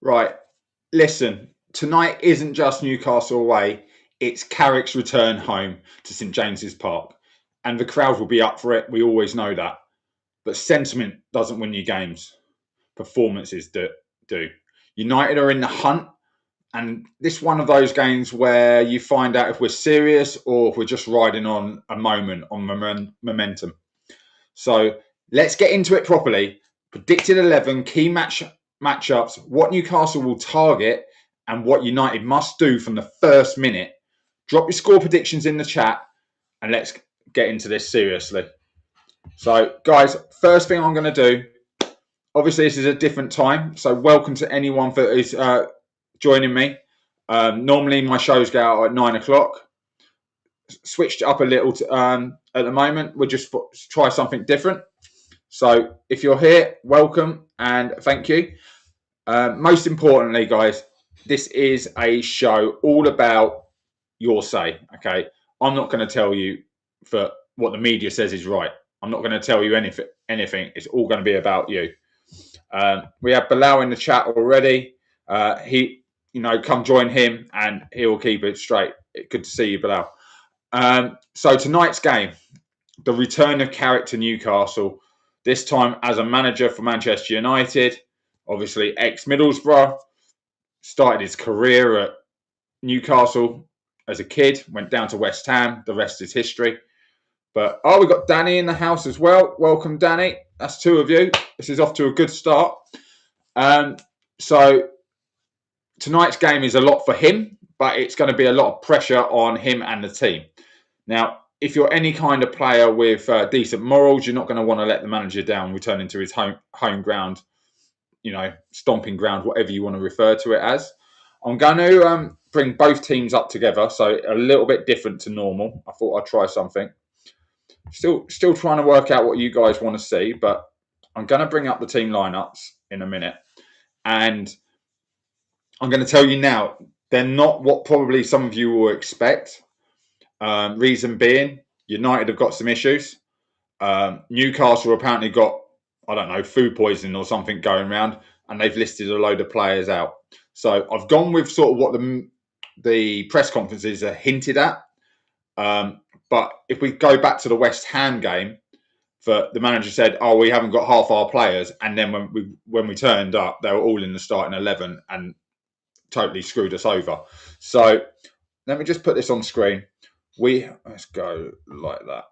Right, listen, tonight isn't just Newcastle away, it's Carrick's return home to St James's Park. And the crowd will be up for it, we always know that. But sentiment doesn't win you games, performances do. United are in the hunt, and this is one of those games where you find out if we're serious or if we're just riding on a moment, on momentum. So let's get into it properly. Predicted 11, key matchups, what Newcastle will target, and what United must do from the first minute. Drop your score predictions in the chat, and let's get into this seriously. So, guys, first thing I'm going to do, obviously this is a different time, so welcome to anyone that is joining me. Normally my shows go out at 9 o'clock. Switched it up a little at the moment. We'll just try something different. So if you're here, welcome and thank you. Most importantly, guys, this is a show all about your say, okay? I'm not going to tell you for what the media says is right. I'm not going to tell you anything. It's all going to be about you. We have Bilal in the chat already. He, come join him and he will keep it straight. Good to see you, Bilal. So tonight's game, the return of Carrick to Newcastle, this time as a manager for Manchester United, obviously ex-Middlesbrough, started his career at Newcastle as a kid, went down to West Ham, the rest is history. But, we've got Danny in the house as well. Welcome, Danny. That's two of you. This is off to a good start. So tonight's game is a lot for him, but it's going to be a lot of pressure on him and the team. Now, if you're any kind of player with decent morals, you're not going to want to let the manager down, returning to his home ground, stomping ground, whatever you want to refer to it as. I'm going to bring both teams up together, so a little bit different to normal. I thought I'd try something. Still trying to work out what you guys want to see, but I'm going to bring up the team lineups in a minute. And I'm going to tell you now, they're not what probably some of you will expect. Reason being, United have got some issues. Newcastle apparently got, I don't know, food poisoning or something going around, and they've listed a load of players out. So I've gone with sort of what the press conferences are hinted at. But if we go back to the West Ham game, the manager said, we haven't got half our players. And then when we turned up, they were all in the starting 11 and totally screwed us over. So let me just put this on screen. Let's go like that.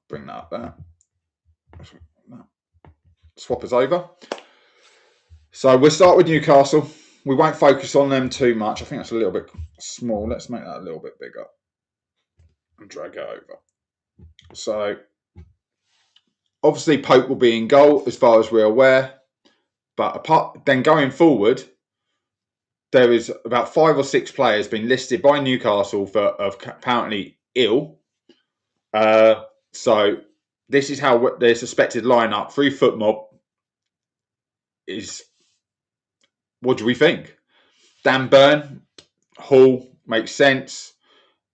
Bring that up there. Swap us over. So we'll start with Newcastle. We won't focus on them too much. I think that's a little bit small. Let's make that a little bit bigger and drag it over. So obviously Pope will be in goal as far as we're aware. But then going forward, there is about 5 or 6 players being listed by Newcastle of apparently ill. So this is how their suspected lineup through FootMob is. What do we think? Dan Burn, Hall makes sense.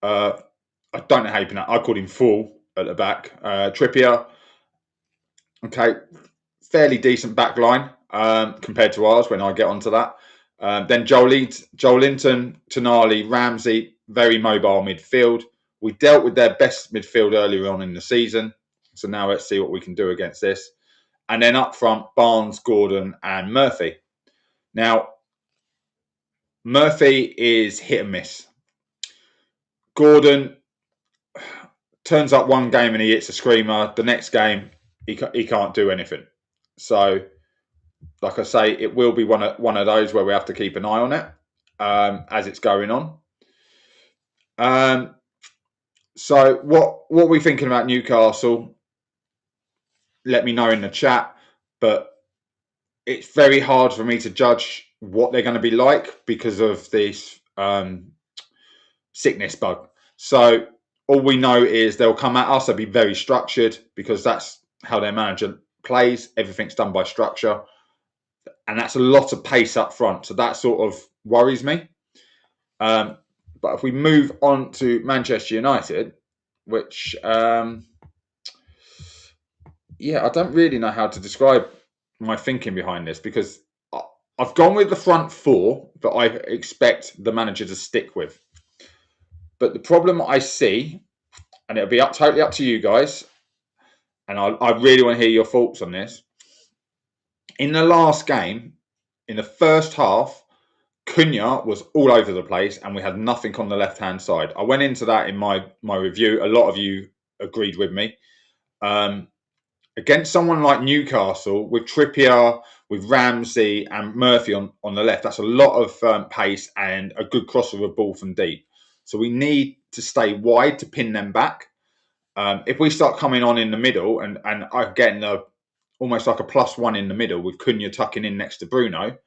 I don't know how you pronounce it. I called him Full at the back. Trippier, okay, fairly decent back line compared to ours when I get onto that. Then Joelinton, Tonali, Ramsey, very mobile midfield. We dealt with their best midfield earlier on in the season. So now let's see what we can do against this. And then up front, Barnes, Gordon and Murphy. Now, Murphy is hit and miss. Gordon turns up one game and he hits a screamer. The next game, he can't do anything. So, like I say, it will be one of those where we have to keep an eye on it as it's going on. So, what are we thinking about Newcastle? Let me know in the chat. But it's very hard for me to judge what they're going to be like because of this sickness bug. So all we know is they'll come at us. They'll be very structured because that's how their manager plays. Everything's done by structure. And that's a lot of pace up front. So that sort of worries me. But if we move on to Manchester United, which, I don't really know how to describe my thinking behind this because I've gone with the front four that I expect the manager to stick with. But the problem I see, and it'll be totally up to you guys, and I really want to hear your thoughts on this. In the last game, in the first half, Cunha was all over the place and we had nothing on the left-hand side. I went into that in my review. A lot of you agreed with me. Against someone like Newcastle, with Trippier, with Ramsey and Murphy on the left, that's a lot of pace and a good crossover ball from deep. So we need to stay wide to pin them back. If we start coming on in the middle and I'm getting almost like a +1 in the middle with Cunha tucking in next to Bruno,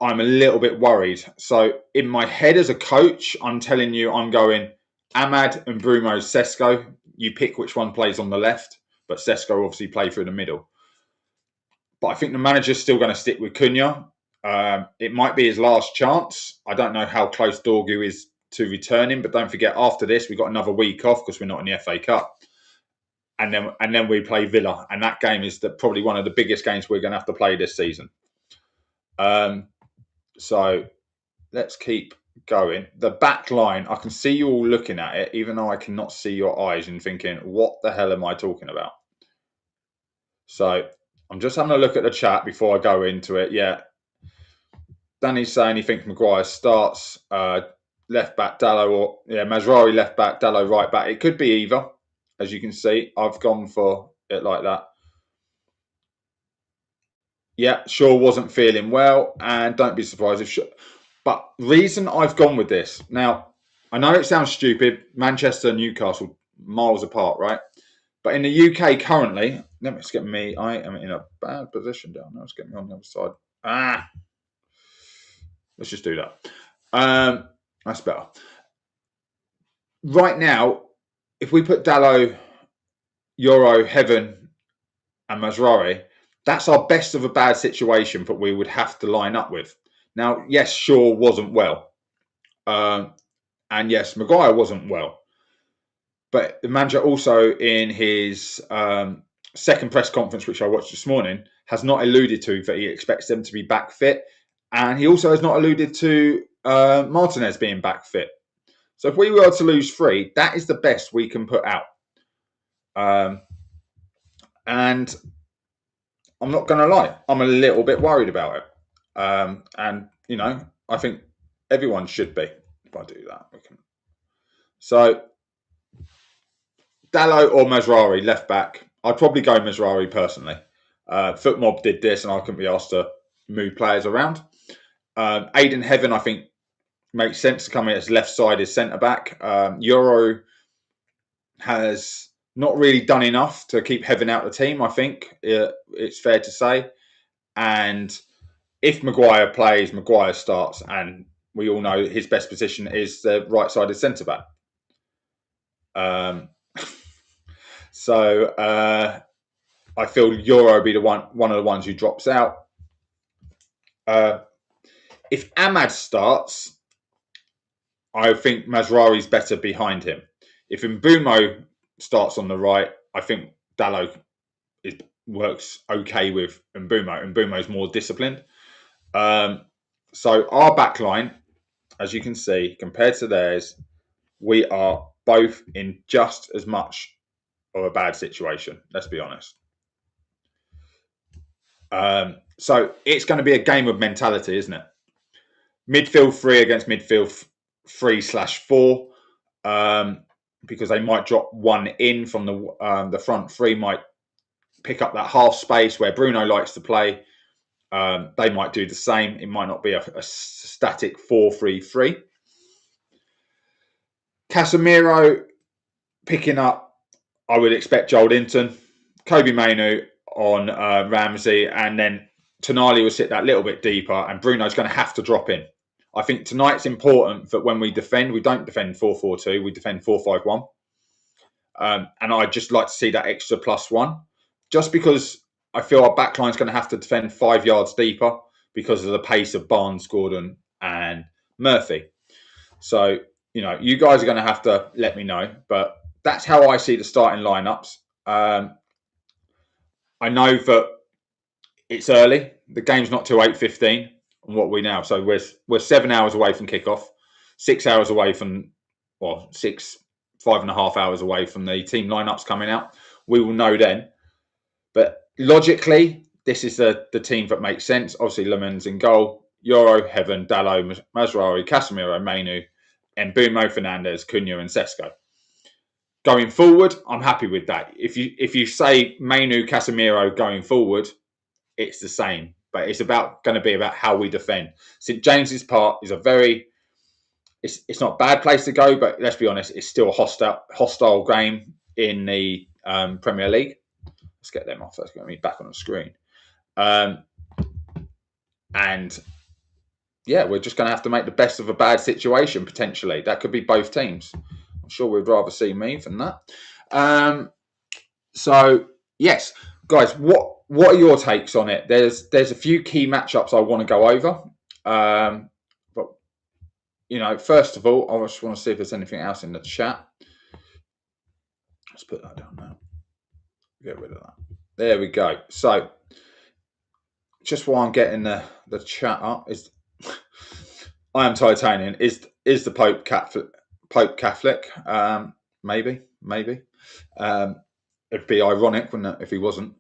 I'm a little bit worried. So in my head as a coach, I'm telling you, I'm going Ahmad and Bruno, Cesko. You pick which one plays on the left, but Cesko obviously play through the middle. But I think the manager's still going to stick with Cunha. It might be his last chance. I don't know how close Dorgu is to returning, but don't forget after this we've got another week off because we're not in the FA Cup, and then we play Villa, and that game is probably one of the biggest games we're going to have to play this season. So let's keep going. The back line, I can see you all looking at it, even though I cannot see your eyes and thinking, what the hell am I talking about? So I'm just having a look at the chat before I go into it. Yeah. Danny's saying he thinks Maguire starts left back, Dalot, or Mazraoui left back, Dalot right back. It could be either, as you can see. I've gone for it like that. Yeah, Shaw wasn't feeling well, and don't be surprised if Shaw. But reason I've gone with this, now, I know it sounds stupid, Manchester and Newcastle, miles apart, right? But in the UK currently, let me just get me, I am in a bad position down there. Let's get me on the other side. Let's just do that. That's better. Right now, if we put Dalot, Yoro, Heaven, and Mazraoui, that's our best of a bad situation that we would have to line up with. Now, yes, Shaw wasn't well. And yes, Maguire wasn't well. But the manager also in his second press conference, which I watched this morning, has not alluded to that he expects them to be back fit. And he also has not alluded to Martinez being back fit. So if we were to lose 3, that is the best we can put out. And I'm not going to lie, I'm a little bit worried about it. And, you know, I think everyone should be. If I do that, we can. So, Dalot or Mazraoui, left back. I'd probably go Mazraoui personally. Footmob did this and I couldn't be asked to move players around. Aiden Heaven, I think, makes sense to come in as left-sided centre-back. Yoro has not really done enough to keep Heaven out of the team, I think. It's fair to say. And if Maguire plays, Maguire starts. And we all know his best position is the right-sided centre-back. So I feel Yoro will be one of the ones who drops out. If Ahmad starts, I think Mazraoui's better behind him. If Mbeumo starts on the right, I think Dalot works okay with Mbeumo. Mbeumo's more disciplined. So our back line, as you can see, compared to theirs, we are both in just as much of a bad situation. Let's be honest. So it's going to be a game of mentality, isn't it? Midfield 3 against midfield 3/4, because they might drop one in from the front 3, might pick up that half space where Bruno likes to play. They might do the same. It might not be a static 4-3-3. Casemiro picking up, I would expect Joelinton, Kobe Mainoo on Ramsey, and then Tonali will sit that little bit deeper, and Bruno's going to have to drop in. I think tonight's important that when we defend, we don't defend 4-4-2, we defend 4-5-1. And I'd just like to see that extra +1, just because I feel our backline's going to have to defend 5 yards deeper because of the pace of Barnes, Gordon, and Murphy. So, you know, you guys are going to have to let me know, but that's how I see the starting lineups. I know that it's early. The game's not till 8:15. And what are we now? So we're 7 hours away from kickoff, 6 hours away from, well, 5.5 hours away from the team lineups coming out. We will know then. But logically, this is the team that makes sense. Obviously, Lemons in goal, Yoro, Heaven, Dalot, Mazraoui, Casemiro, Mainoo, and Bruno, Fernandes, Cunha, and Cesko. Going forward, I'm happy with that. If you say Mainoo, Casemiro going forward, it's the same. But it's going to be about how we defend. St James's Park is a very, it's not a bad place to go, but let's be honest, it's still a hostile game in the Premier League. Let's get them off. That's going to be back on the screen. And yeah, we're just going to have to make the best of a bad situation, potentially. That could be both teams. I'm sure we'd rather see me than that. So, yes, guys, what are your takes on it? There's a few key matchups I want to go over. But, you know, first of all, I just want to see if there's anything else in the chat. Let's put that down now. Get rid of that. There we go. So, just while I'm getting the chat up, is I am Titanian. Is the Pope Catholic? Maybe. It'd be ironic, wouldn't it, if he wasn't?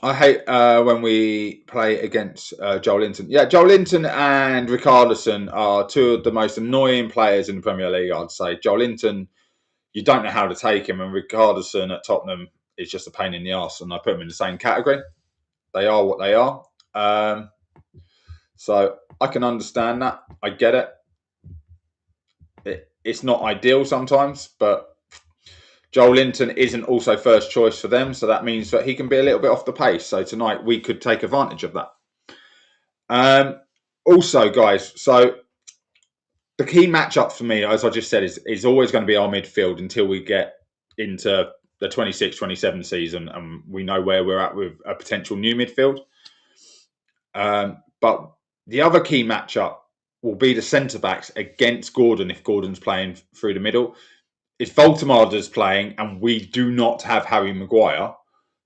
I hate when we play against Joelinton. Yeah, Joelinton and Richarlison are two of the most annoying players in the Premier League, I'd say. Joelinton, you don't know how to take him, and Richarlison at Tottenham is just a pain in the arse, and I put them in the same category. They are what they are. So I can understand that. I get it. It's not ideal sometimes, but Joelinton isn't also first choice for them, so that means that he can be a little bit off the pace. So tonight we could take advantage of that. Also, guys, so the key matchup for me, as I just said, is always going to be our midfield until we get into the 26-27 season and we know where we're at with a potential new midfield. But the other key matchup will be the centre-backs against Gordon if Gordon's playing through the middle. If Voltemada's playing and we do not have Harry Maguire,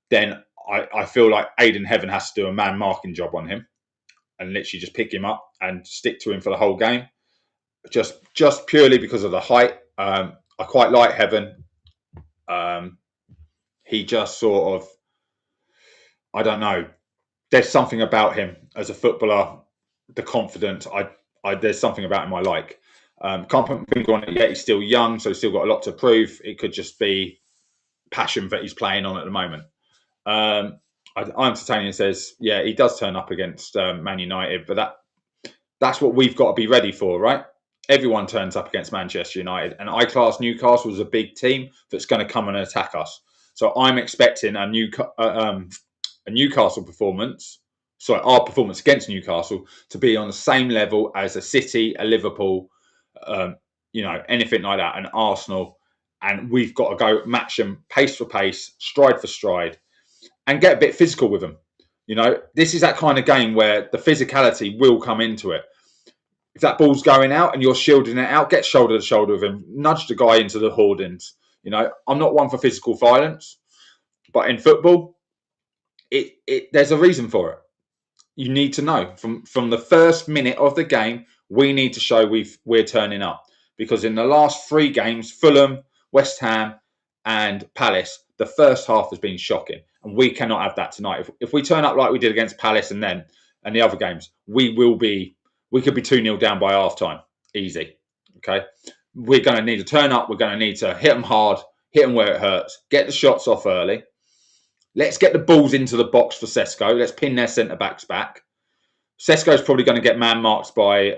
then I feel like Aiden Heaven has to do a man marking job on him and literally just pick him up and stick to him for the whole game. Just purely because of the height. I quite like Heaven. He just sort of, I don't know. There's something about him as a footballer, the confidence. There's something about him I like. Can't put my finger on it yet. He's still young, so he's still got a lot to prove. It could just be passion that he's playing on at the moment. I'm Titanian says, yeah, he does turn up against Man United, but that's what we've got to be ready for, right? Everyone turns up against Manchester United, and I class Newcastle as a big team that's going to come and attack us. So I'm expecting a Newcastle performance, sorry, our performance against Newcastle to be on the same level as a City, a Liverpool, anything like that, an Arsenal. And we've got to go match them pace for pace, stride for stride, and get a bit physical with them. You know, this is that kind of game where the physicality will come into it. If that ball's going out and you're shielding it out, get shoulder to shoulder with him, nudge the guy into the hoardings. You know, I'm not one for physical violence, but in football, there's a reason for it. You need to know from the first minute of the game, we need to show we're turning up. Because in the last 3 games, Fulham, West Ham, and Palace, the first half has been shocking, and we cannot have that tonight. If we turn up like we did against Palace and the other games, we could be 2-0 down by half time, easy. Okay, we're going to need to turn up. We're going to need to hit them hard, hit them where it hurts, get the shots off early. Let's get the balls into the box for Cesko. Let's pin their centre backs back. Cesko's probably going to get man marks by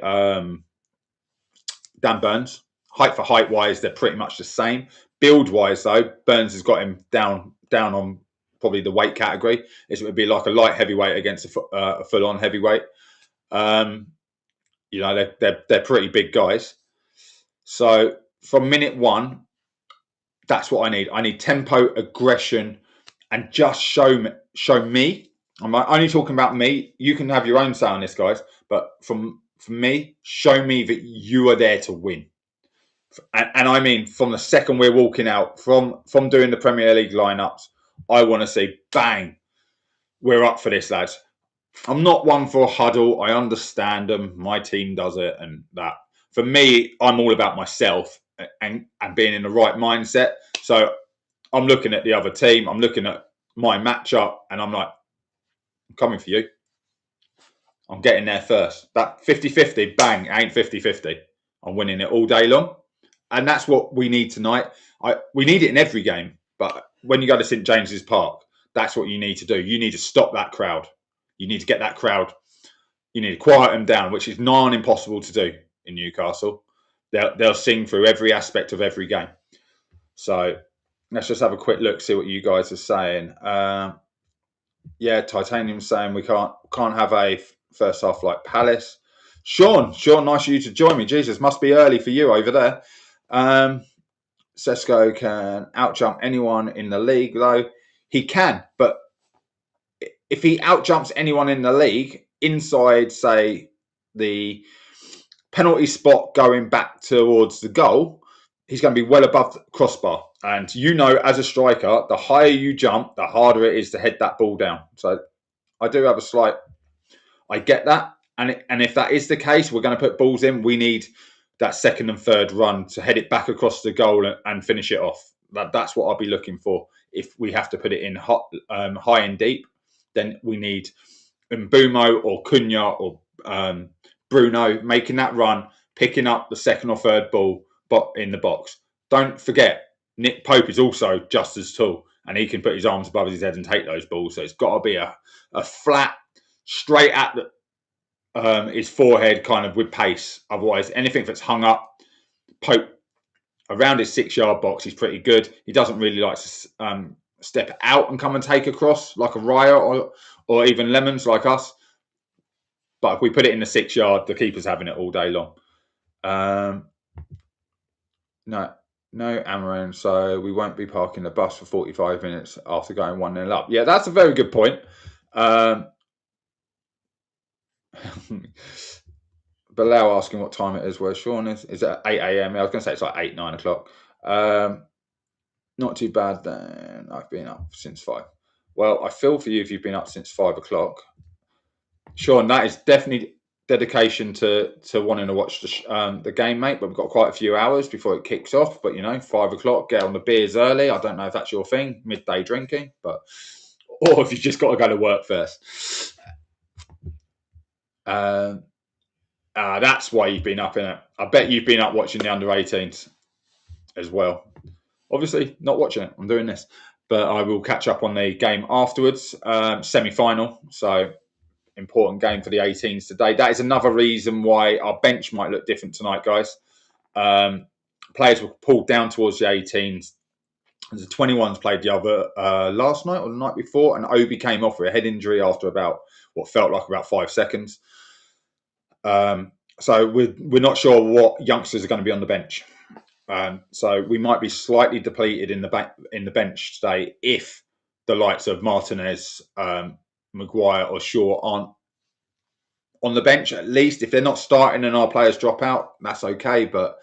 Dan Burns. Height for height wise, they're pretty much the same. Build wise, though, Burns has got him down on probably the weight category. It would be like a light heavyweight against a full on heavyweight. They're pretty big guys. So from minute 1, that's what I need. I need tempo, aggression, and just show me. I'm only talking about me. You can have your own say on this, guys. But for me, show me that you are there to win. And I mean, from the second we're walking out, from doing the Premier League lineups, I want to see bang. we're up for this, lads. I'm not one for a huddle. I understand them. My team does it, and that. For me, I'm all about myself and being in the right mindset. So I'm looking at the other team. I'm looking at my matchup, and I'm like, I'm coming for you. I'm getting there first. That 50-50, bang, ain't 50-50. I'm winning it all day long. And that's what we need tonight. We need it in every game. But when you go to St James's Park, that's what you need to do. You need to stop that crowd. You need to get that crowd. You need to quiet them down, which is impossible to do in Newcastle. They'll sing through every aspect of every game. So let's just have a quick look, see what you guys are saying. Yeah, Titanium's saying we can't have a first half like Palace. Sean, nice of you to join me. Jesus, must be early for you over there. Cesko can outjump anyone in the league, though. He can, but if he outjumps anyone in the league inside, say, the penalty spot going back towards the goal, he's going to be well above the crossbar. And you know, as a striker, the higher you jump, the harder it is to head that ball down. So I do have a slight... I get that. And if that is the case, we're going to put balls in. We need that second and third run to head it back across the goal and finish it off. That's what I'll be looking for. If we have to put it in high and deep, then we need Mbumo or Cunha or Bruno making that run, picking up the second or third ball in the box. Don't forget, Nick Pope is also just as tall, and he can put his arms above his head and take those balls. So it's got to be a flat, straight at his forehead, kind of with pace. Otherwise, anything that's hung up, Pope around his 6-yard box, he's pretty good. He doesn't really like to step out and come and take across like a Raya or even Lemons like us. But if we put it in the 6-yard, the keeper's having it all day long. No, Amorim. So we won't be parking the bus for 45 minutes after going 1-0 up. Yeah, that's a very good point. Bilal asking what time it is where Sean is. Is it at 8 a.m? I was going to say it's like 8, 9 o'clock. Not too bad then. I've been up since 5. Well, I feel for you if you've been up since 5 o'clock. Sean, that is definitely dedication to wanting to watch the game, mate. But we've got quite a few hours before it kicks off. But, 5 o'clock, get on the beers early. I don't know if that's your thing, midday drinking. Or if you've just got to go to work first. That's why you've been up in it. I bet you've been up watching the under-18s as well. Obviously, not watching it. I'm doing this. But I will catch up on the game afterwards. Semi-final. So, important game for the 18s today. That is another reason why our bench might look different tonight, guys. Players were pulled down towards the 18s. The 21s played the other last night or the night before. And Obi came off with a head injury after about what felt like about 5 seconds. So we're not sure what youngsters are going to be on the bench. So we might be slightly depleted in the bench today if the likes of Martinez, Maguire or Shaw aren't on the bench. At least if they're not starting and our players drop out, that's okay. But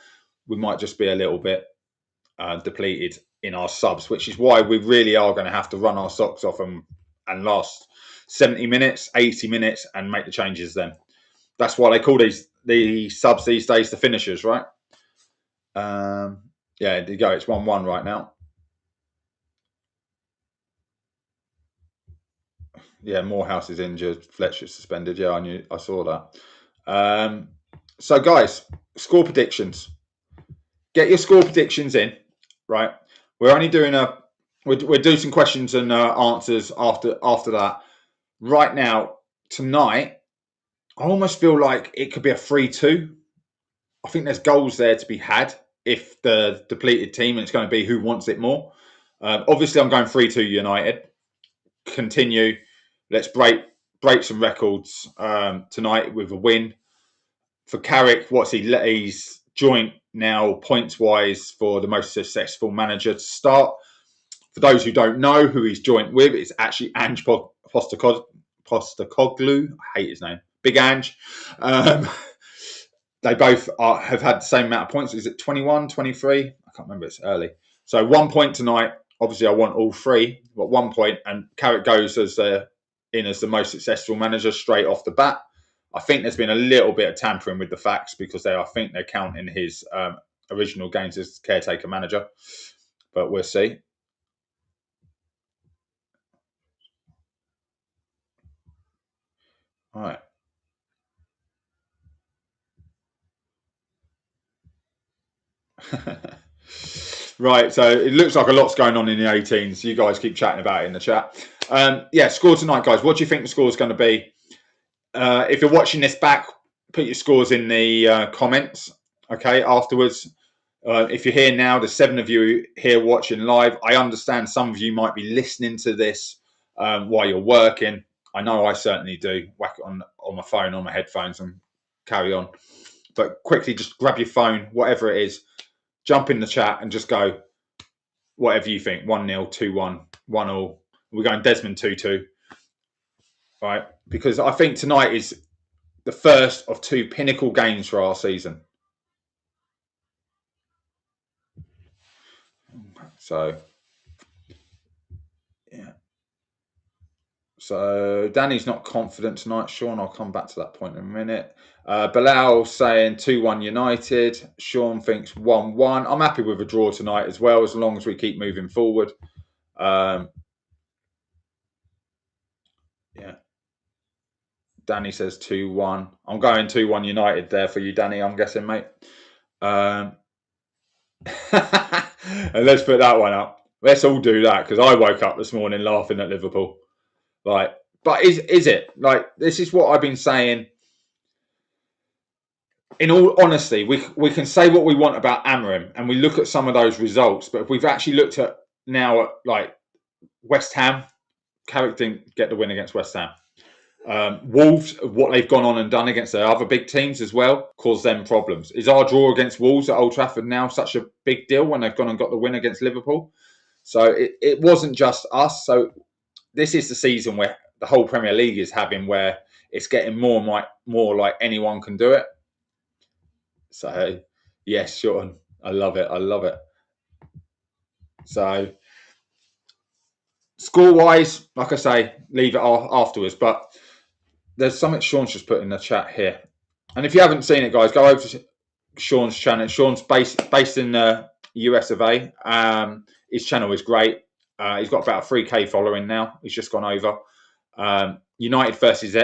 we might just be a little bit depleted in our subs, which is why we really are going to have to run our socks off and last 70 minutes, 80 minutes and make the changes then. That's why they call the subs these days the finishers, right? Yeah, there you go. It's 1-1 right now. Yeah, Morehouse is injured. Fletcher's suspended. Yeah, I saw that. So, guys, score predictions. Get your score predictions in, right? We're only doing we're doing some questions and answers after that. Right now, tonight, I almost feel like it could be a 3-2. I think there's goals there to be had if the depleted team, and it's going to be who wants it more. Obviously, I'm going 3-2 United. Continue. Let's break some records tonight with a win. For Carrick, he's joint now points-wise for the most successful manager to start. For those who don't know who he's joint with, it's actually Ange Postecoglou. I hate his name. Big Ange. They both have had the same amount of points. Is it 21, 23? I can't remember. It's early. So 1 point tonight. Obviously, I want all 3, but 1 point. And Carrick goes as the in as the most successful manager straight off the bat. I think there's been a little bit of tampering with the facts because I think they're counting his original games as caretaker manager, but we'll see. All right. Right, so it looks like a lot's going on in the 18s. You guys keep chatting about it in the chat. Yeah, score tonight, guys. What do you think the score is going to be? If you're watching this back, put your scores in the comments, okay, afterwards. If you're here now, there's 7 of you here watching live. I understand some of you might be listening to this while you're working. I know I certainly do. Whack it on my phone, on my headphones, and carry on. But quickly, just grab your phone, whatever it is, jump in the chat and just go whatever you think. 1-0, 2-1, 1-1. We're going Desmond 2-2. Right? Because I think tonight is the first of 2 pinnacle games for our season. So, yeah. So, Danny's not confident tonight. Sean, I'll come back to that point in a minute. Bilal saying 2-1 United. Sean thinks 1-1. I'm happy with a draw tonight as well, as long as we keep moving forward. Yeah. Danny says 2-1. I'm going 2-1 United there for you, Danny, I'm guessing, mate. And let's put that one up. Let's all do that, because I woke up this morning laughing at Liverpool. Like, but is it? Like, this is what I've been saying. In all honesty, we can say what we want about Amorim, and we look at some of those results, but if we've actually looked at now at, like, West Ham, Carrick didn't get the win against West Ham. Wolves, what they've gone on and done against their other big teams as well, caused them problems. Is our draw against Wolves at Old Trafford now such a big deal when they've gone and got the win against Liverpool? So it wasn't just us. So this is the season where the whole Premier League is having, where it's getting more like anyone can do it. So, yes, Sean, I love it. I love it. So, score-wise, like I say, leave it afterwards. But there's something Sean's just put in the chat here. And if you haven't seen it, guys, go over to Sean's channel. Sean's based in the US of A. His channel is great. He's got about a 3K following now. He's just gone over. United versus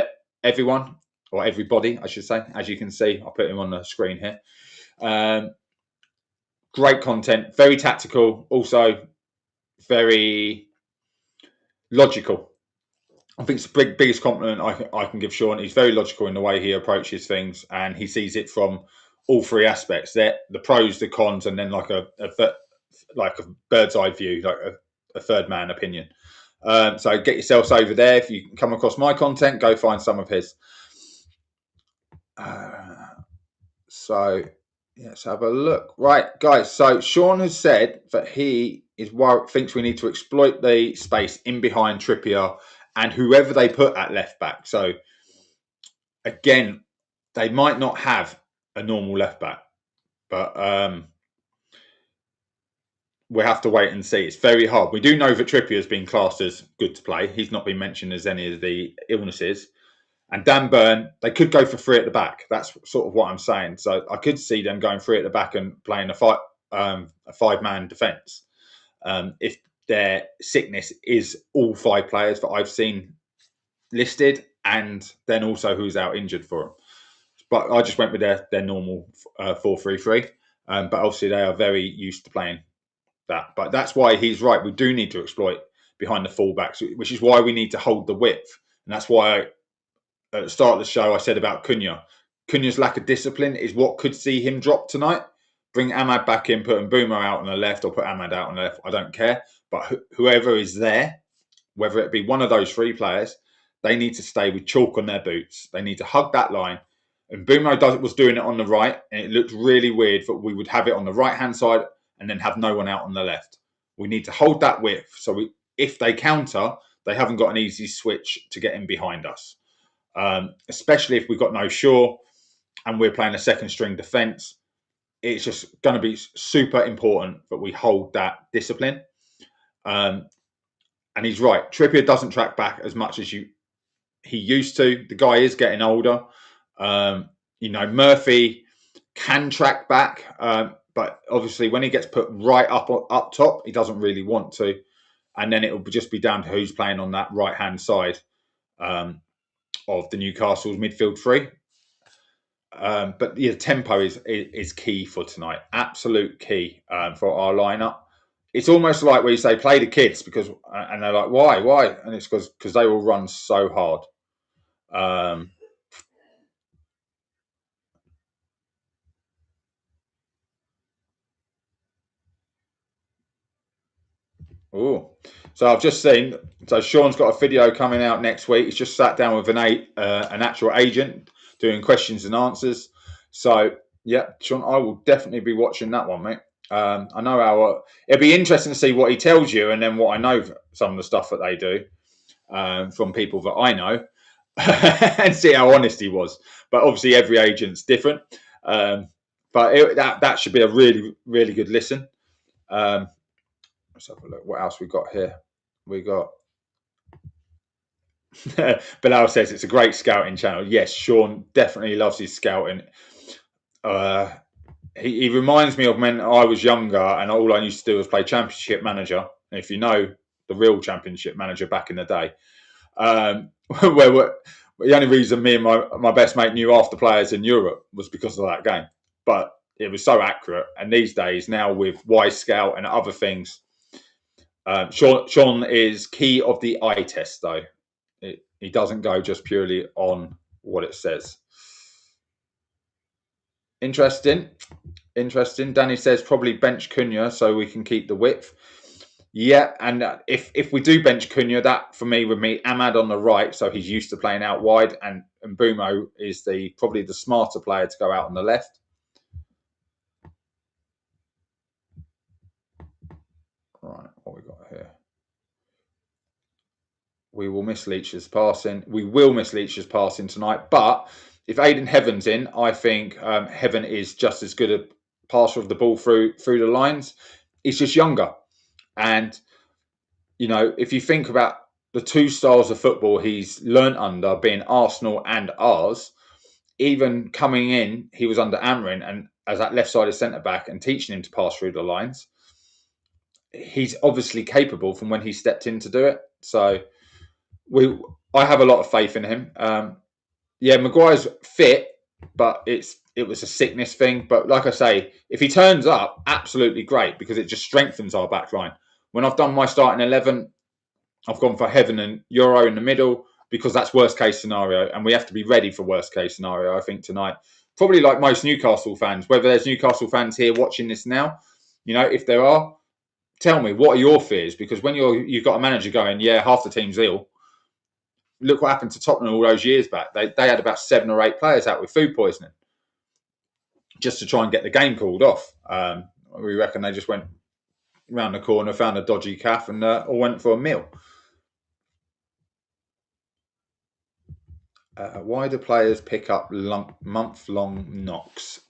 everyone, or everybody, I should say. As you can see, I'll put him on the screen here. Great content, very tactical, also very logical. I think it's the biggest compliment I can give Sean. He's very logical in the way he approaches things, and he sees it from all 3 aspects: the pros, the cons, and then like a bird's eye view, like a third man opinion. So get yourselves over there. If you come across my content, go find some of his. So let's have a look. Right, guys. So Sean has said that he thinks we need to exploit the space in behind Trippier and whoever they put at left back. So again, they might not have a normal left back, but we'll have to wait and see. It's very hard. We do know that Trippier has been classed as good to play. He's not been mentioned as any of the illnesses. And Dan Burn, they could go for 3 at the back. That's sort of what I'm saying. So I could see them going 3 at the back and playing a 5-man defence. If their sickness is all 5 players that I've seen listed, and then also who's out injured for them. But I just went with their normal 4-3-3. But obviously they are very used to playing that. But that's why he's right. We do need to exploit behind the fullbacks, which is why we need to hold the width. And that's why at the start of the show I said about Cunha. Cunha's lack of discipline is what could see him drop tonight. Bring Ahmad back in, put Mbeumo out on the left, or put Ahmad out on the left. I don't care. But whoever is there, whether it be one of those 3 players, they need to stay with chalk on their boots. They need to hug that line. And Mbeumo was doing it on the right, and it looked really weird that we would have it on the right-hand side and then have no one out on the left. We need to hold that width, so if they counter, they haven't got an easy switch to get in behind us. Especially if we've got no Shaw and we're playing a second-string defence. It's just going to be super important that we hold that discipline. And he's right. Trippier doesn't track back as much as you he used to. The guy is getting older. Murphy can track back, but obviously when he gets put right up top, he doesn't really want to. And then it will just be down to who's playing on that right-hand side of the Newcastle's midfield three. But the tempo is key for tonight. Absolute key for our lineup. It's almost like where you say play the kids and they're like, why? And it's because they will run so hard. So I've just seen. So Sean's got a video coming out next week. He's just sat down with an actual agent doing questions and answers. So yeah, Sean, I will definitely be watching that one, mate. I know how it'll be interesting to see what he tells you, and then what I know some of the stuff that they do from people that I know, and see how honest he was. But obviously, every agent's different. But that should be a really, really good listen. Let's have a look. What else we got here? We got Bilal says it's a great scouting channel. Yes, Sean definitely loves his scouting. He reminds me of when I was younger and all I used to do was play Championship Manager. And if you know the real Championship Manager back in the day, where the only reason me and my best mate knew half the players in Europe was because of that game. But it was so accurate. And these days, now with Wise Scout and other things, Sean is key of the eye test, though. He doesn't go just purely on what it says. Interesting. Danny says probably bench Cunha so we can keep the width. Yeah, and if we do bench Cunha, that for me would mean Ahmad on the right, so he's used to playing out wide, and Bruno is probably the smarter player to go out on the left. Right, what we got here? We will miss Leach's passing. We will miss Leach's passing tonight. But if Aiden Heaven's in, I think Heaven is just as good a passer of the ball through the lines. He's just younger. And, if you think about the two styles of football he's learnt under, being Arsenal and ours, even coming in, he was under Amorim and as that left-sided centre-back and teaching him to pass through the lines. He's obviously capable from when he stepped in to do it. So I have a lot of faith in him. Maguire's fit, but it was a sickness thing. But like I say, if he turns up, absolutely great because it just strengthens our back line. When I've done my starting 11, I've gone for Heaven and Yoro in the middle because that's worst case scenario, and we have to be ready for worst case scenario. I think tonight, probably like most Newcastle fans, whether there's Newcastle fans here watching this now, if there are, tell me what are your fears, because when you've got a manager going, yeah, half the team's ill. Look what happened to Tottenham all those years back. They had about 7 or 8 players out with food poisoning just to try and get the game called off. We reckon they just went round the corner, found a dodgy calf, and all went for a meal. Why do players pick up month-long knocks?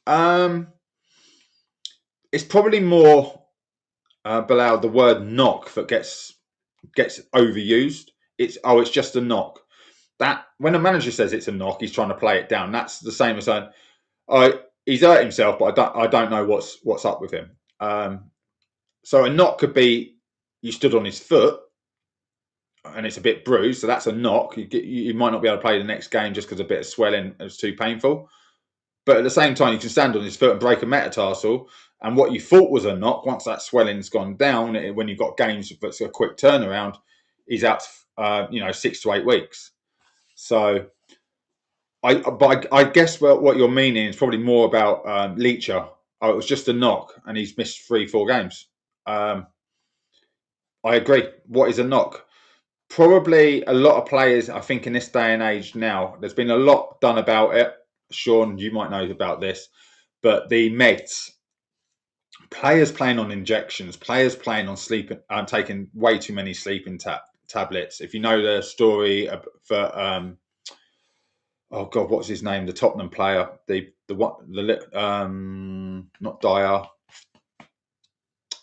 It's probably more, Bilal, the word knock that gets overused. It's just a knock. That when a manager says it's a knock, he's trying to play it down. That's the same as saying, he's hurt himself, but I don't know what's up with him. So a knock could be you stood on his foot and it's a bit bruised, so that's a knock. You might not be able to play the next game just because a bit of swelling is too painful. But at the same time, you can stand on his foot and break a metatarsal, and what you thought was a knock, once that swelling's gone down, when you've got games that's a quick turnaround, he's out 6 to 8 weeks. So I guess what you're meaning is probably more about Leacher. It was just a knock and he's missed 3-4 games. I agree. What is a knock? Probably a lot of players, I think in this day and age now, there's been a lot done about it. Sean, you might know about this, but the meds, players playing on injections, players playing on sleeping, taking way too many sleeping tablets. If you know the story for oh God, what's his name? The Tottenham player, not Dyer,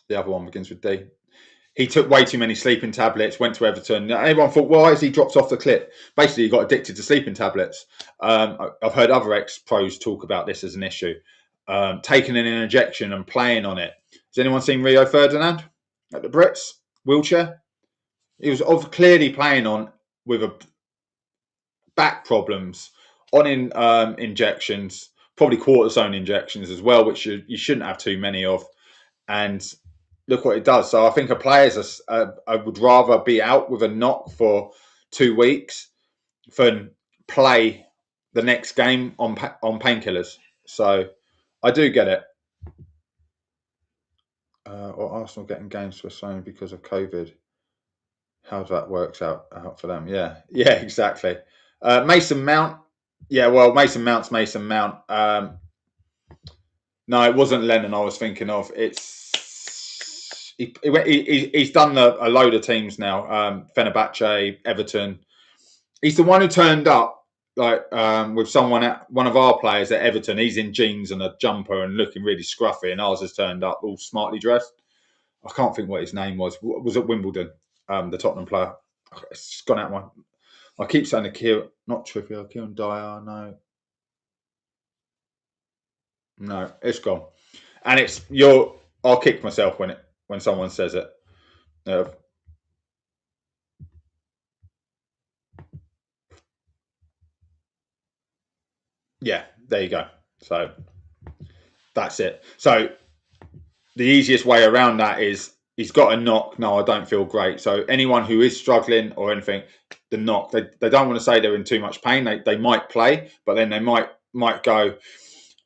the other one begins with D. he took way too many sleeping tablets, went to Everton. Everyone thought, why has he dropped off the cliff? Basically, he got addicted to sleeping tablets. I've heard other ex-pros talk about this as an issue. Taking an injection and playing on it. Has anyone seen Rio Ferdinand at the Brits? Wheelchair? He was clearly playing on with back problems, on injections, probably cortisone injections as well, which you shouldn't have too many of. And look what it does. So I think a player's I would rather be out with a knock for 2 weeks than play the next game on painkillers. So I do get it. Or Arsenal getting games postponed because of COVID. How that works out for them? Yeah, exactly. Mason Mount. Yeah, well, Mason Mount's Mason Mount. No, it wasn't Lennon I was thinking of. He's done a load of teams now. Fenerbahce, Everton. He's the one who turned up with one of our players at Everton. He's in jeans and a jumper and looking really scruffy, and ours has turned up all smartly dressed. I can't think what his name was. Was it Wimbledon? The Tottenham player. It's gone out my. I keep saying not Trippier, Kieran Dyer. No, it's gone. And I'll kick myself when someone says it. Yeah, there you go. So that's it. So the easiest way around that is he's got a knock. No, I don't feel great. So anyone who is struggling or anything, the knock, they don't want to say they're in too much pain. They might play, but then they might go,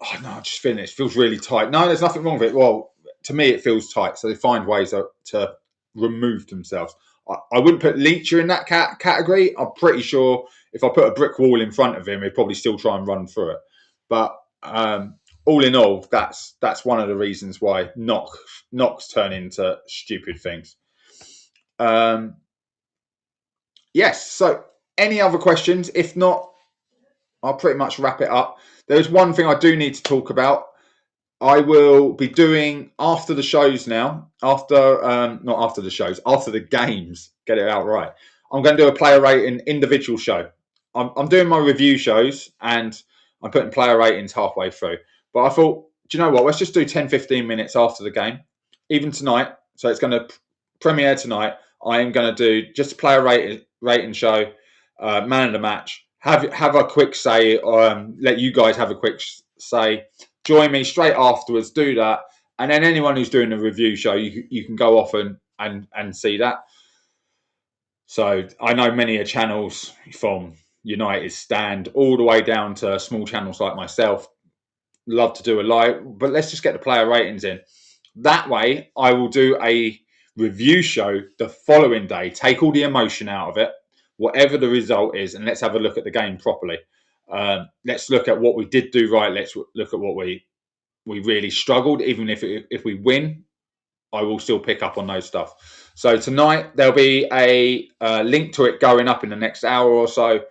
oh no, I'm just feeling it feels really tight. No, there's nothing wrong with it. Well, to me, it feels tight. So they find ways to remove themselves. I wouldn't put Leacher in that category. I'm pretty sure if I put a brick wall in front of him, he'd probably still try and run through it. But all in all, that's one of the reasons why knocks turn into stupid things. Yes. So, any other questions? If not, I'll pretty much wrap it up. There's one thing I do need to talk about. I will be doing after the shows now. Not after the shows, after the games. Get it out right. I'm going to do a player rating individual show. I'm doing my review shows and I'm putting player ratings halfway through. But I thought, do you know what? Let's just do 10, 15 minutes after the game, even tonight. So it's going to premiere tonight. I am going to do just a player rating show, man of the match. Have a quick say, let you guys have a quick say. Join me straight afterwards, do that. And then anyone who's doing a review show, you can go off and see that. So I know many channels from United Stand all the way down to small channels like myself love to do a live, but let's just get the player ratings in. That way, I will do a review show the following day, take all the emotion out of it, whatever the result is, and let's have a look at the game properly. Let's look at what we did do right. Let's look at what we really struggled. Even if we win, I will still pick up on those stuff. So tonight, there'll be a link to it going up in the next hour or so.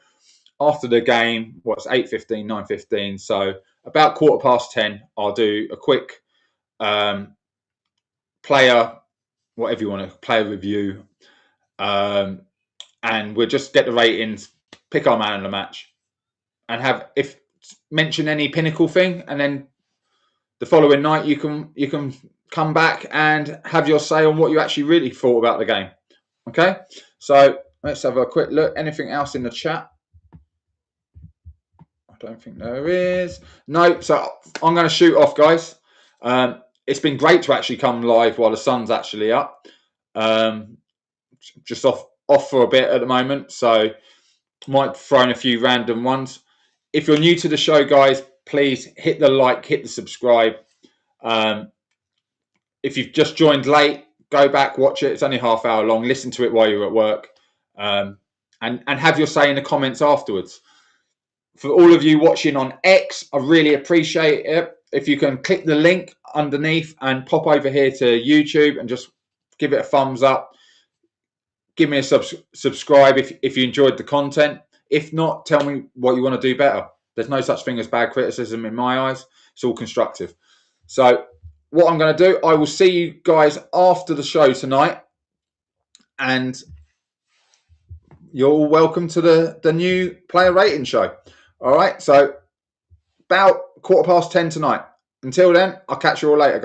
After the game, what's 8:15, 9:15. So about 10:15, I'll do a quick player, whatever you want to, player review. And we'll just get the ratings, pick our man of the match, and mention any pinnacle thing, and then the following night you can come back and have your say on what you actually really thought about the game. Okay, so let's have a quick look. Anything else in the chat? I don't think there is. No, so I'm going to shoot off, guys. It's been great to actually come live while the sun's actually up. Just off for a bit at the moment, so might throw in a few random ones. If you're new to the show, guys, please hit the like, hit the subscribe. If you've just joined late, go back, watch it. It's only half hour long. Listen to it while you're at work, and have your say in the comments afterwards. For all of you watching on X, I really appreciate it. If you can click the link underneath and pop over here to YouTube and just give it a thumbs up. Give me a subscribe if you enjoyed the content. If not, tell me what you want to do better. There's no such thing as bad criticism in my eyes. It's all constructive. So what I'm going to do, I will see you guys after the show tonight. and you're all welcome to the new player rating show. All right, so about 10:15 tonight. Until then, I'll catch you all later, guys.